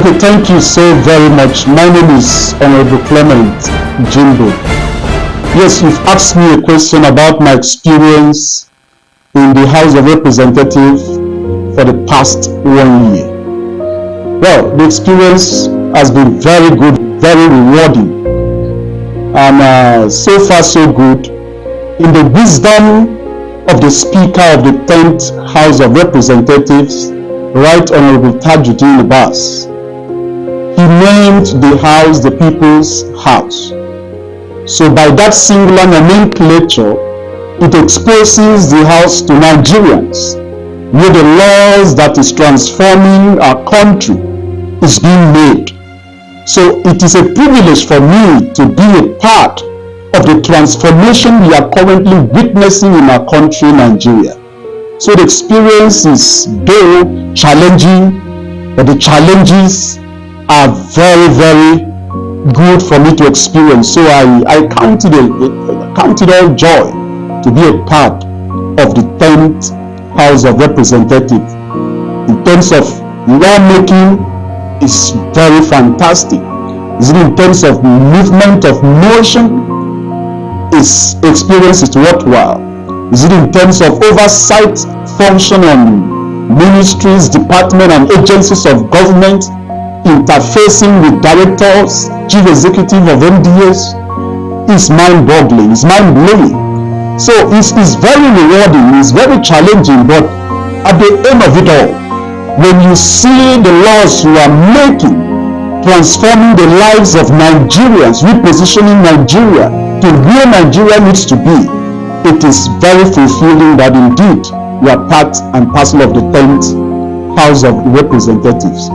Okay, thank you so very much. My name is Honorable Clement, Jimbo. Yes, you've asked me a question about my experience in the House of Representatives for the past 1 year. Well, the experience has been very good, very rewarding, and so far so good. In the wisdom of the Speaker of the 10th House of Representatives, Right Honorable Tajuddin Abbas, he named the house the People's House. So by that singular nomenclature, it exposes the house to Nigerians, where the laws that is transforming our country is being made. So it is a privilege for me to be a part of the transformation we are currently witnessing in our country, Nigeria. So the experience is, though challenging, but the challenges are very, very good for me to experience. So I count it all joy to be a part of the 10th House of Representatives. In terms of lawmaking, it's very fantastic. In terms of movement of motion, its experience is worthwhile. Is it in terms of oversight function on ministries, departments, and agencies of government, interfacing with directors, chief executive of MDAs? It's mind-boggling, it's mind-blowing. So it's very rewarding, it's very challenging, but at the end of it all, when you see the laws you are making, transforming the lives of Nigerians, repositioning Nigeria to where Nigeria needs to be, it is very fulfilling that indeed you are part and parcel of the 10th House of Representatives.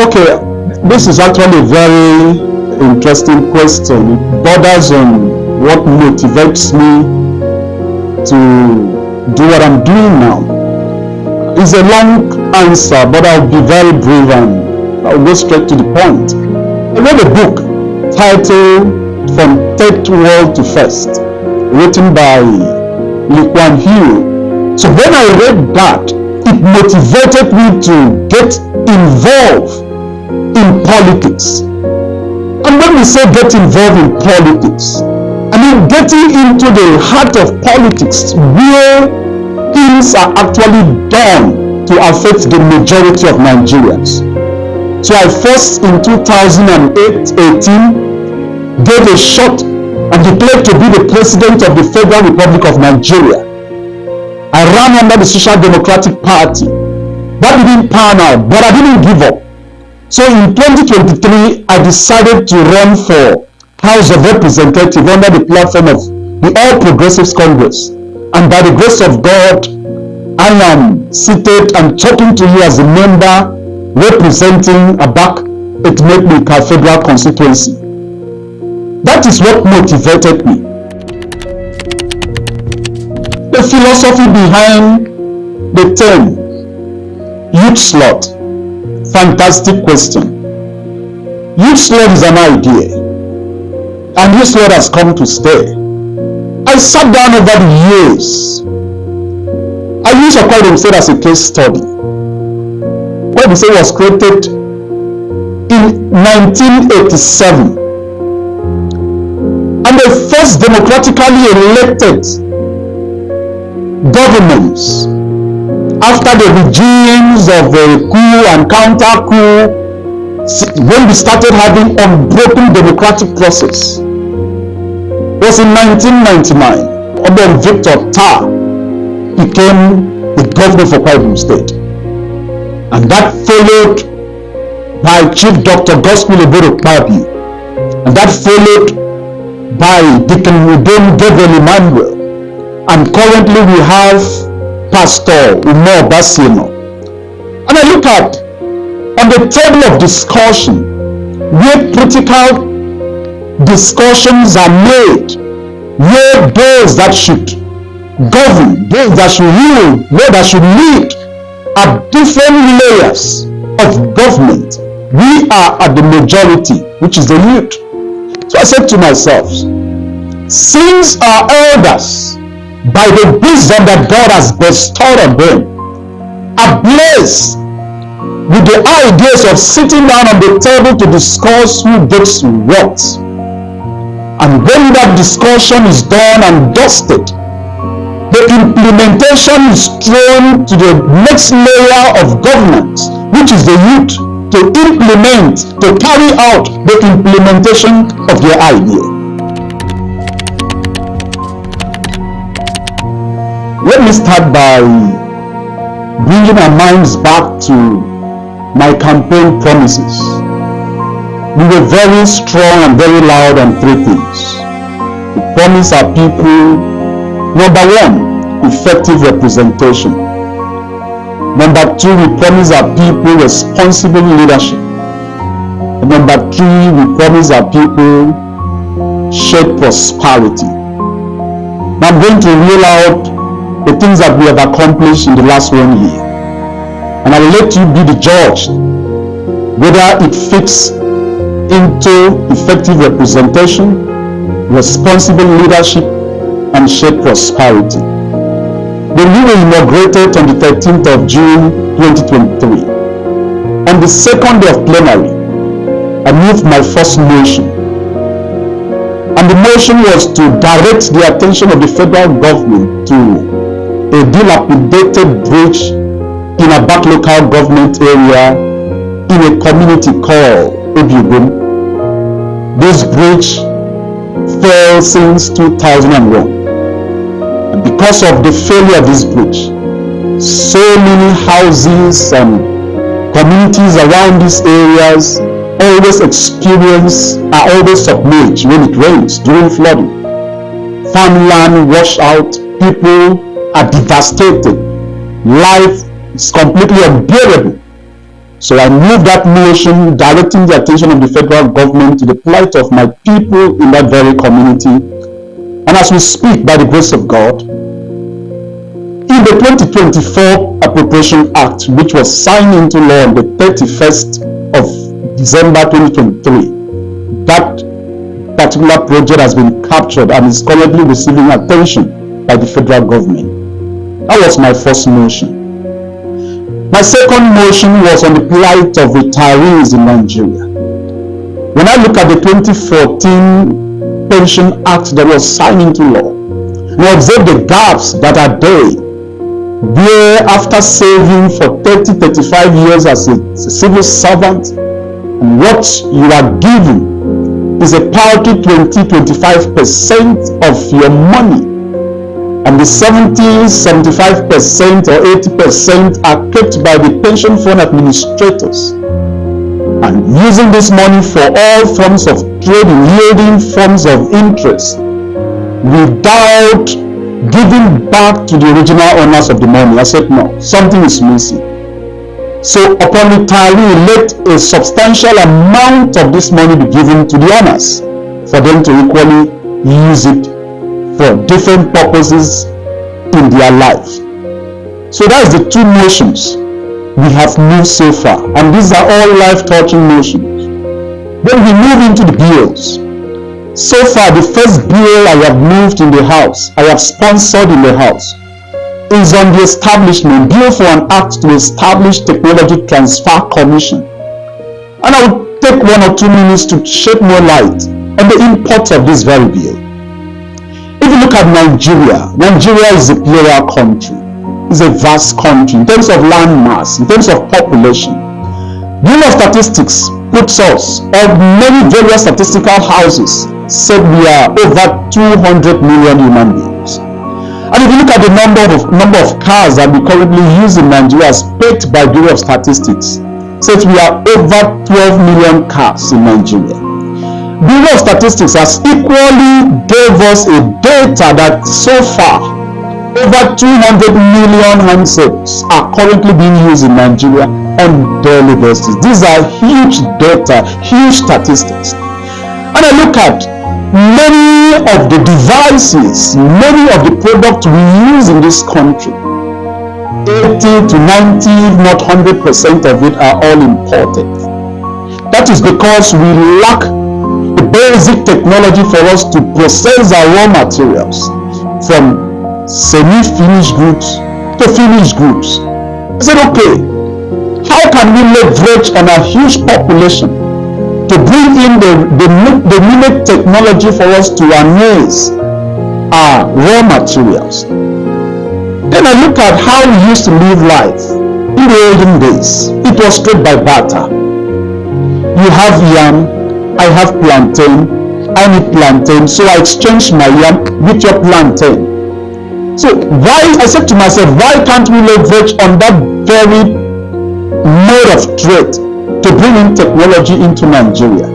Okay, this is actually a very interesting question. It borders on what motivates me to do what I'm doing now. It's a long answer, but I'll be very brief and I'll go straight to the point. I read a book titled From Third World to First, written by Lee Kuan Yew. So when I read that, it motivated me to get involved in politics. And when we say get involved in politics, I mean getting into the heart of politics where things are actually done to affect the majority of Nigerians. So I first in 2018 gave a shot and declared to be the president of the Federal Republic of Nigeria. I ran under the Social Democratic Party. That didn't pan out, but I didn't give up. So in 2023, I decided to run for House of Representatives under the platform of the All Progressives Congress. And by the grace of God, I am seated and talking to you as a member representing Abak Etmekmika Federal Constituency. That is what motivated me. The philosophy behind the term youth slot. Fantastic question. Youth slot is an idea, and youth slot has come to stay. I sat down over the years. I use Akwa Ibom State as a case study. When the state was created in 1987, and the first democratically elected governments after the regimes of the coup and counter-coup, when we started having unbroken democratic process, was in 1999. Obon Victor Tar became the governor for Akwa Ibom State. And that followed by Chief Dr. Gospel Eboro Kpabi. And that followed by Deacon Udom Gabriel Emmanuel. And currently we have Pastor Umar Basino. And I look at on the table of discussion where political discussions are made, where those that should govern, those that should rule, those that should lead at different layers of government, we are at the majority, which is the youth. So I said to myself, since our elders by the wisdom that God has bestowed on them, ablaze with the ideas of sitting down on the table to discuss who gets what. And when that discussion is done and dusted, the implementation is thrown to the next layer of government, which is the youth, to implement, to carry out the implementation of their idea. Let me start by bringing our minds back to my campaign promises. We were very strong and very loud on three things. We promised our people, number one, effective representation. Number two, we promise our people responsible leadership. And number three, we promise our people shared prosperity. Now I'm going to reel out the things that we have accomplished in the last 1 year. And I will let you be the judge whether it fits into effective representation, responsible leadership, and shared prosperity. When we were inaugurated on the 13th of June 2023, on the second day of plenary, I moved my first motion. And the motion was to direct the attention of the federal government to a dilapidated bridge in a back local government area in a community called Obiogum. This bridge fell since 2001. And because of the failure of this bridge, so many houses and communities around these areas are always submerged when it rains during flooding. Farmland washed out, people are devastated. Life is completely unbearable. So I moved that motion directing the attention of the federal government to the plight of my people in that very community. And as we speak, by the grace of God, in the 2024 Appropriation Act, which was signed into law on the 31st of December 2023, that particular project has been captured and is currently receiving attention by the federal government. That was my first motion. My second motion was on the plight of retirees in Nigeria. When I look at the 2014 Pension Act that was signed into law, we observe the gaps that are there, where after serving for 30-35 years as a civil servant, and what you are given is a paltry 20-25% of your money, and the 70-75% or 80% are kept by the pension fund administrators, and using this money for all forms of trading, yielding forms of interest, without giving back to the original owners of the money. I said no, something is missing. So upon retiree, let a substantial amount of this money be given to the owners for them to equally use it for different purposes in their life. So that's the two motions we have moved so far, and these are all life-touching motions. Then we move into the bills. So far, the first bill I have moved in the House, I have sponsored in the House, is on the establishment, bill for an act to establish Technology Transfer Commission. And I will take 1 or 2 minutes to shed more light on the import of this very bill. If you look at Nigeria, Nigeria is a plural country. It's a vast country in terms of land mass, in terms of population. Bureau of Statistics puts us, of many various statistical houses, said we are over 200 million human beings. And if you look at the number of cars that we currently use in Nigeria as picked by Bureau of Statistics, says we are over 12 million cars in Nigeria. Bureau of Statistics has equally gave us a data that so far over 200 million handsets are currently being used in Nigeria on daily basis. These are huge data, huge statistics. And I look at many of the devices, many of the products we use in this country, 80 to 90, if not 100% of it are all imported. That is because we lack the basic technology for us to process our raw materials, from semi-finished goods to finished goods. I said, okay, how can we leverage on a huge population to bring in the needed technology for us to amaze our raw materials? Then I look at how we used to live life in the olden days. It was straight by barter. You have yam, I have plantain, I need plantain, so I exchange my yam with your plantain. So why, I said to myself, why can't we leverage on that very mode of trade to bring in technology into Nigeria?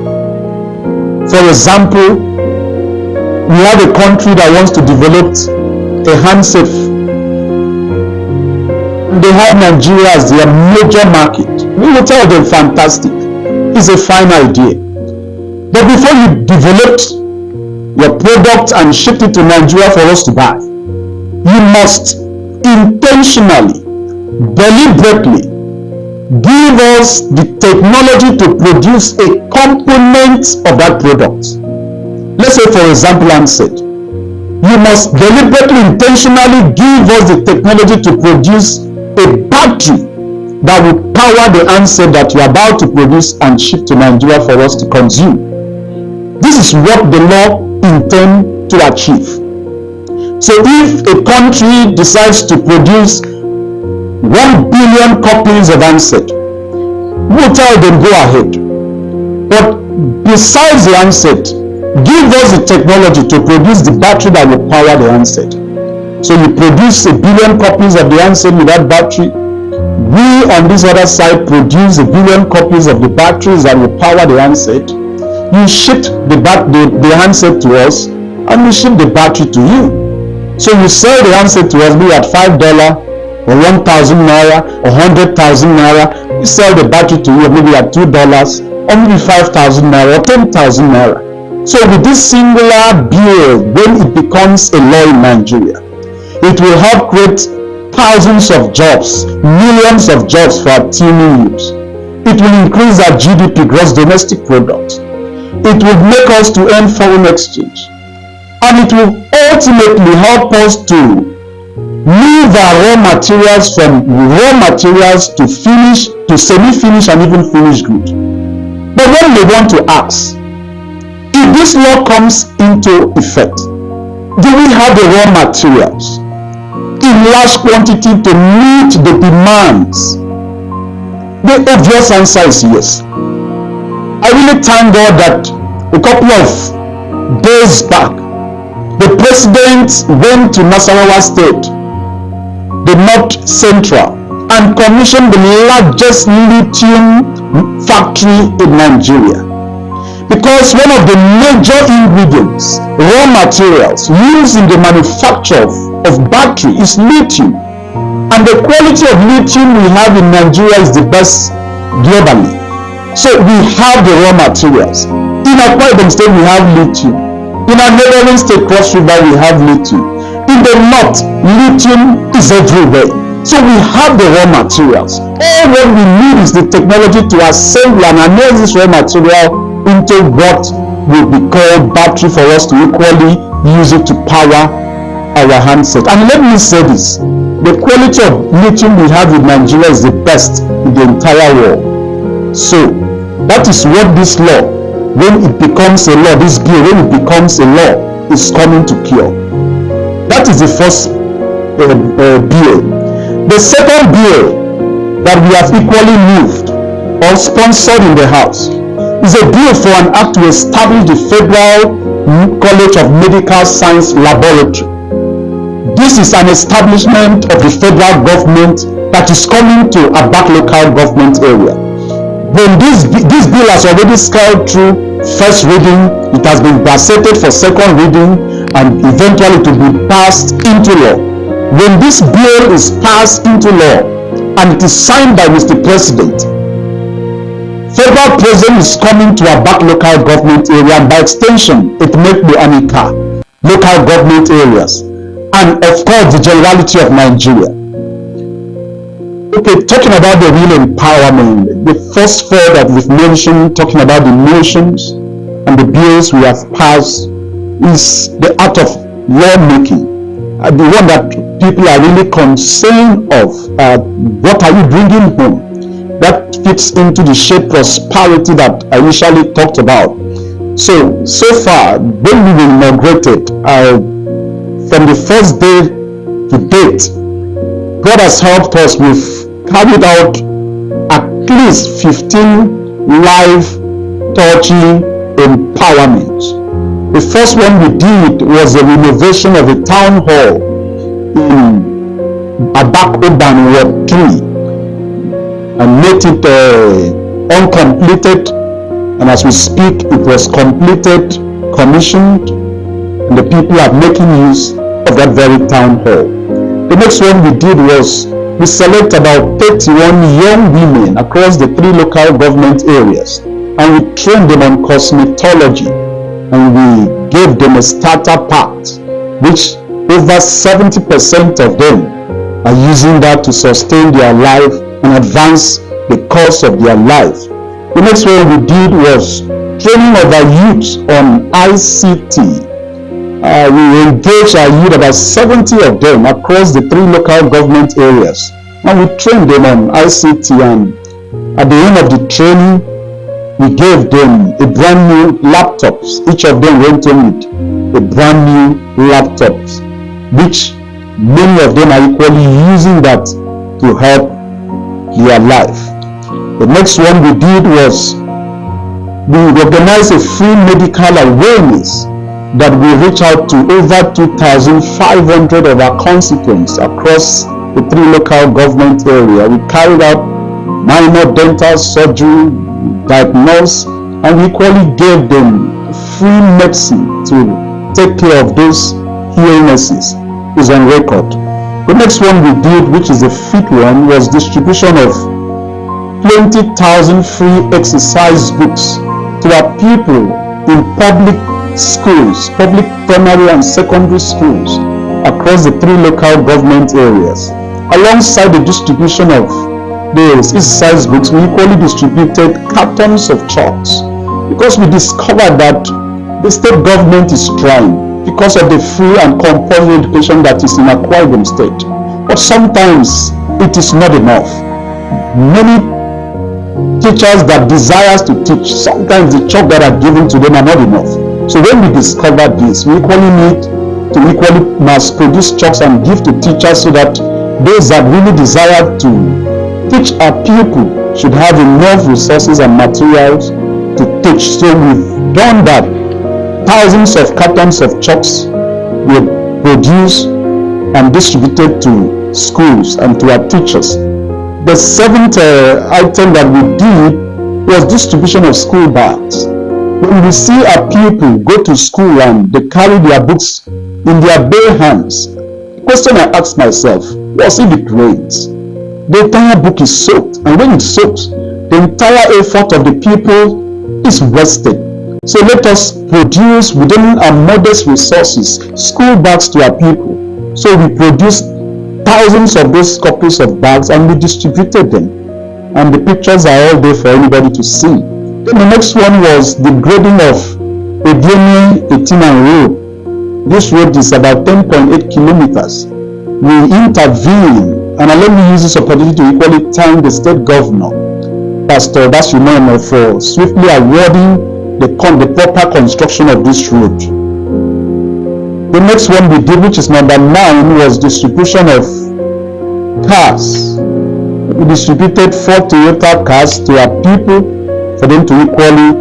For example, we have a country that wants to develop a handset. They have Nigeria as their major market. We will tell them, fantastic, it's a fine idea. But before you developed your product and shipped it to Nigeria for us to buy, you must intentionally, deliberately give us the technology to produce a component of that product. Let's say, for example, handset. You must deliberately, intentionally give us the technology to produce a battery that will power the handset that you are about to produce and ship to Nigeria for us to consume. This is what the law intends to achieve. So if a country decides to produce 1 billion copies of handset, we'll tell them, go ahead. But besides the handset, give us the technology to produce the battery that will power the handset. So you produce 1 billion copies of the handset with that battery. We on this other side produce 1 billion copies of the batteries that will power the handset. You ship the handset to us, and we ship the battery to you. So you sell the handset to us maybe at $5 or 1,000 naira or 100,000 naira. We sell the battery to you maybe at $2 or maybe 5,000 naira or 10,000 naira. So with this singular bill, when it becomes a law in Nigeria, it will help create thousands of jobs, millions of jobs for our teeming youths. It will increase our GDP, gross domestic product. It will make us to earn foreign exchange. And it will ultimately help us to move our raw materials from raw materials to finished, to semi-finished and even finished good. But when we want to ask, if this law comes into effect, do we have the raw materials in large quantity to meet the demands? The obvious answer is yes. I really thank God that a couple of days back, the president went to Nasarawa State, the North Central, and commissioned the largest lithium factory in Nigeria. Because one of the major ingredients, raw materials used in the manufacture of battery is lithium. And the quality of lithium we have in Nigeria is the best globally. So we have the raw materials. In Akwa Ibom State we have lithium. In our neighboring state, Cross River, we have lithium. In the north, lithium is everywhere. So we have the raw materials. All what we need is the technology to assemble and harness this raw material into what will be called battery for us to equally use it to power our handset. And let me say this, the quality of lithium we have in Nigeria is the best in the entire world. So that is what this law, when it becomes a law, this bill, when it becomes a law, is coming to cure. That is the first bill. The second bill that we have equally moved or sponsored in the House is a bill for an act to establish the Federal College of Medical Science Laboratory. This is an establishment of the federal government that is coming to a back local government area. When this bill has already scaled through first reading, it has been gazetted for second reading, and eventually to be passed into law. When this bill is passed into law and it is signed by Mr. President, federal president is coming to our back local government area, and by extension it makes the ANICA local government areas, and of course the generality of Nigeria. Okay, talking about the real empowerment, the first four that we've mentioned, talking about the motions and the bills we have passed, is the art of lawmaking. the one that people are really concerned of. What are you bringing home? That fits into the shared prosperity that I initially talked about. So far, when we were inaugurated, from the first day to date, God has helped us. We've carried out at least 15 live touching empowerments. The first one we did was a renovation of a town hall in Abakoban Ward 3 and made it uncompleted, and as we speak it was completed, commissioned, and the people are making use of that very town hall. The next one we did was we selected about 31 young women across the 3 local government areas, and we trained them on cosmetology, and we gave them a starter pack, which over 70% of them are using that to sustain their life and advance the course of their life. The next one we did was training of our youth on ICT. We engaged our youth, about 70 of them across the 3 local government areas, and we trained them on ICT, and at the end of the training we gave them a brand new laptops. Each of them went home with a brand new laptops, which many of them are equally using that to help their life. The next one we did was we organized a free medical awareness that we reach out to over 2,500 of our constituents across the 3 local government area. We carried out minor dental surgery, diagnosed, and we equally gave them free medicine to take care of those illnesses. Is on record. The next one we did, which is the 5th one, was distribution of 20,000 free exercise books to our people in public schools, public primary and secondary schools across the 3 local government areas. Alongside the distribution of those exercise books, we equally distributed cartons of chalks, because we discovered that the state government is trying because of the free and compulsory education that is in Akwa Ibom State. But sometimes it is not enough. Many teachers that desires to teach, sometimes the chalk that are given to them are not enough. So when we discovered this, we equally need to mass produce chalks and give to teachers, so that those that really desire to teach our people should have enough resources and materials to teach. So we've done that. Thousands of cartons of chalks were produced and distributed to schools and to our teachers. The 7th item that we did was distribution of school bags. When we see our people go to school and they carry their books in their bare hands, the question I ask myself, was if it rains? The entire book is soaked, and when it soaks, the entire effort of the people is wasted. So let us produce within our modest resources school bags to our people. So we produced thousands of those copies of bags and we distributed them. And the pictures are all there for anybody to see. Then the next one was the grading of Ediene 18 Road. This road is about 10.8 kilometers. We intervened, and let me use this opportunity to equally thank the state governor, Pastor Bashimano, for swiftly awarding the proper construction of this road. The next one we did, which is number 9, was distribution of cars. We distributed 4 Toyota cars to our people for them to equally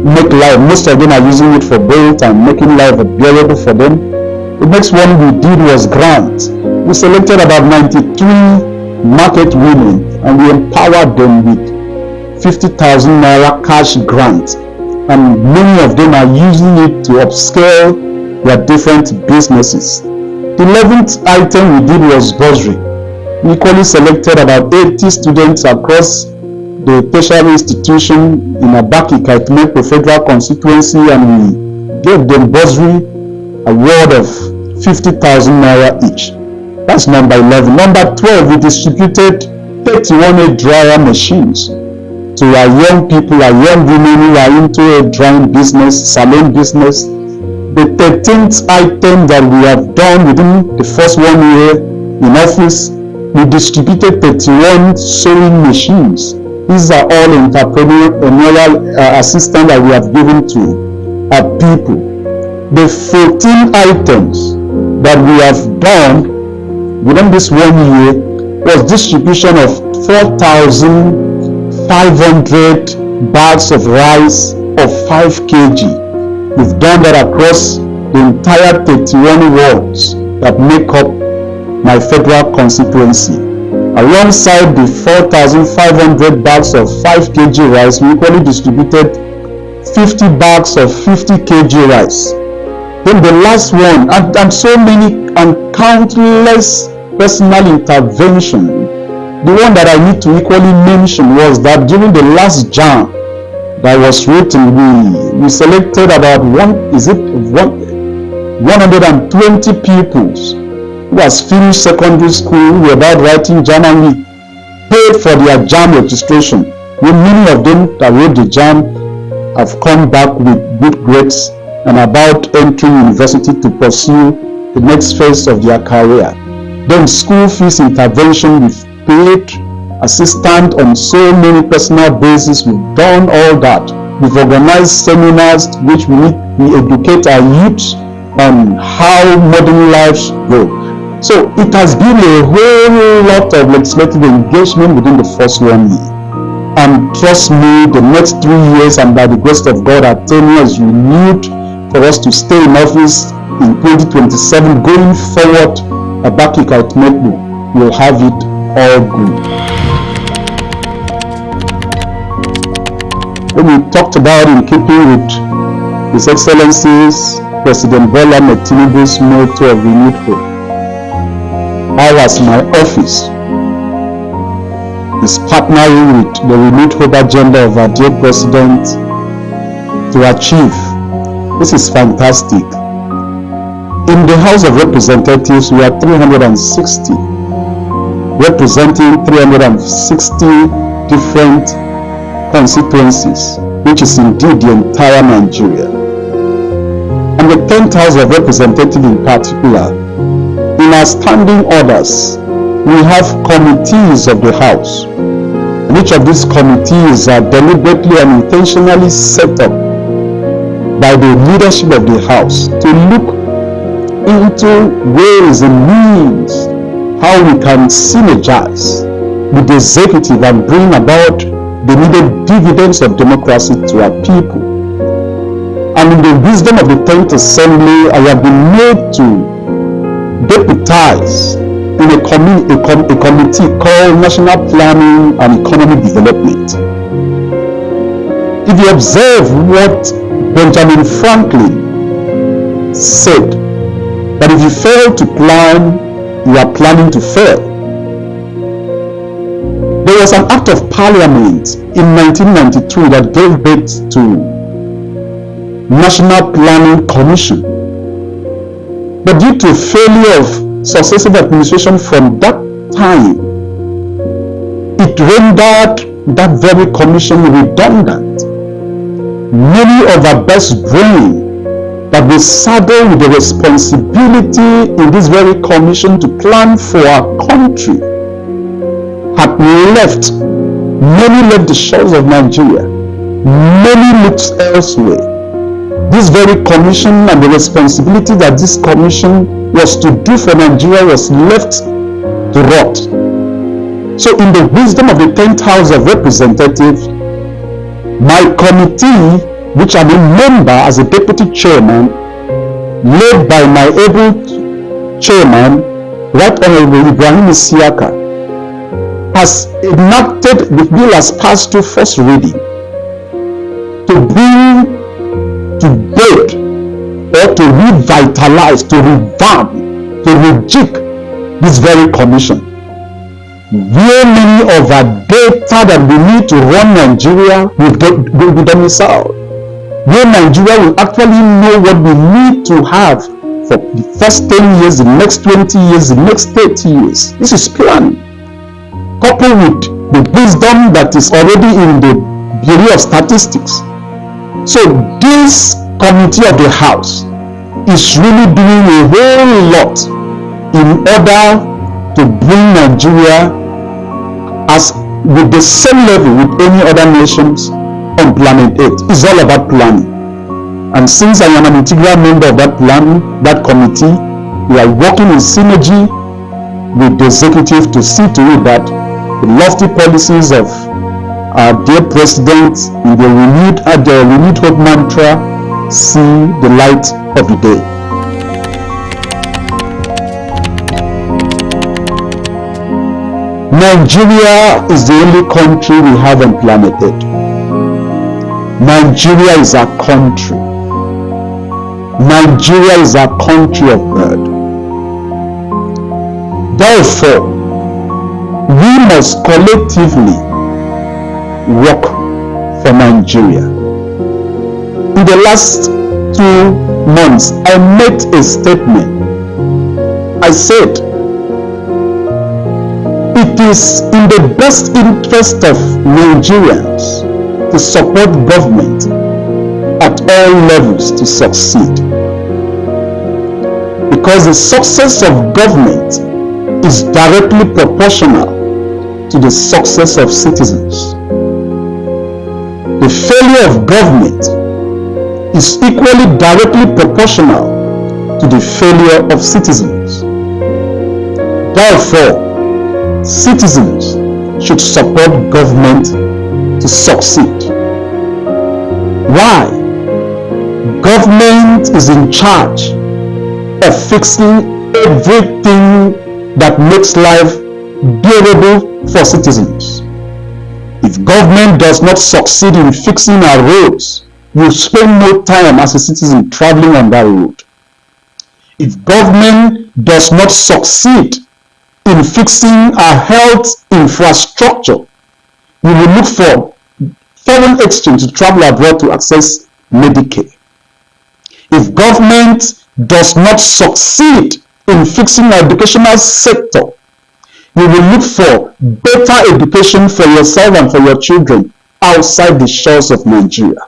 make life. Most of them are using it for both and making life bearable for them. The next one we did was grant. We selected about 93 market women and we empowered them with 50,000 naira cash grant. And many of them are using it to upscale their different businesses. The 11th item we did was bursary. We equally selected about 80 students across the tertiary institution in Abaki, Clement Federal Constituency, and we gave them bursary award of 50,000 naira each. That's number 11. Number 12, we distributed 31 air dryer machines to our young people, our young women who are into a drying business, salon business. The 13th item that we have done within the first 1 year in office, we distributed 31 sewing machines. These are all entrepreneurial assistance that we have given to our people. The 14 items that we have done within this 1 year was distribution of 4,500 bags of rice of 5 kg. We've done that across the entire 31 wards that make up my federal constituency. Alongside the 4,500 bags of 5 kg rice, we equally distributed 50 bags of 50 kg rice. Then the last one, and so many and countless personal intervention. The one that I need to equally mention was that during the last JAM that was written, we selected about 120 pupils who has finished secondary school, who were about writing JAM, and we paid for their JAM registration. Many of them that wrote the JAM have come back with good grades and about entering university to pursue the next phase of their career. Then school fees intervention, we've paid assistant on so many personal basis. We've done all that. We've organized seminars which we educate our youth on how modern lives go. So it has been a whole lot of legislative engagement within the first 1 year. And trust me, the next 3 years, and by the grace of God, our tenure is renewed for us to stay in office in 2027. Going forward, Abakika Itmekbu will have it all good. When we talked about in keeping with His Excellency's President Bola Tinubu's motto of renewed hope, I, as my office, is partnering with the renewed hope agenda of our dear President to achieve. This is fantastic. In the House of Representatives, we are 360, representing 360 different constituencies, which is indeed the entire Nigeria. And the 10th House of Representatives in particular, in our standing orders, we have committees of the House. And each of these committees are deliberately and intentionally set up by the leadership of the House to look into ways and means how we can synergize with the executive and bring about the needed dividends of democracy to our people. And in the wisdom of the 10th Assembly, I have been made to deputize in a committee called National Planning and Economic Development. If you observe what Benjamin Franklin said, that if you fail to plan, you are planning to fail. There was an act of parliament in 1993 that gave birth to National Planning Commission. But due to failure of successive administration from that time, it rendered that very commission redundant. Many of our best brains that we saddle with the responsibility in this very commission to plan for our country had left. Many left the shores of Nigeria. Many looked elsewhere. This very commission and the responsibility that this commission was to do for Nigeria was left to rot. So in the wisdom of the 10th House of Representatives, my committee, which I'm a member as a deputy chairman, led by my able chairman, Right Honorable Ibrahim Isiaka, has enacted, the bill has passed through first reading to bring to bed or to revitalize, to revamp, to rejig this very commission. Where many of our data that we need to run Nigeria will be domiciled. Where Nigeria will actually know what we need to have for the first 10 years, the next 20 years, the next 30 years. This is planning, coupled with the wisdom that is already in the Bureau of Statistics. So this committee of the House is really doing a whole lot in order to bring Nigeria as with the same level with any other nations on planet Earth. It's all about planning. And since I am an integral member of that planning, that committee, we are working in synergy with the executive to see to it that the lofty policies of our dear president in the renewed hope mantra see the light of the day. Nigeria is the only country we have on planet Earth. Nigeria is our country. Nigeria is our country of birth. Therefore, we must collectively work for Nigeria. In the last 2 months, I made a statement. I said, it is in the best interest of Nigerians to support government at all levels to succeed. Because the success of government is directly proportional to the success of citizens. The failure of government is equally directly proportional to the failure of citizens. Therefore, citizens should support government to succeed. Why? Government is in charge of fixing everything that makes life bearable for citizens. If government does not succeed in fixing our roads, you spend no time as a citizen traveling on that road. If government does not succeed in fixing our health infrastructure, we will look for foreign exchange to travel abroad to access Medicare. If government does not succeed in fixing our educational sector, you will look for better education for yourself and for your children outside the shores of Nigeria.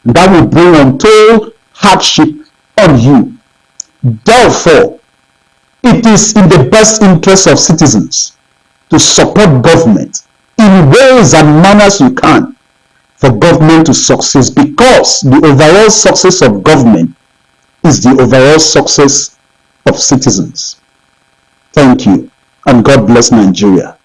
That will bring untold hardship on you. Therefore, it is in the best interest of citizens to support government in ways and manners you can for government to succeed, because the overall success of government is the overall success of citizens. Thank you, and God bless Nigeria.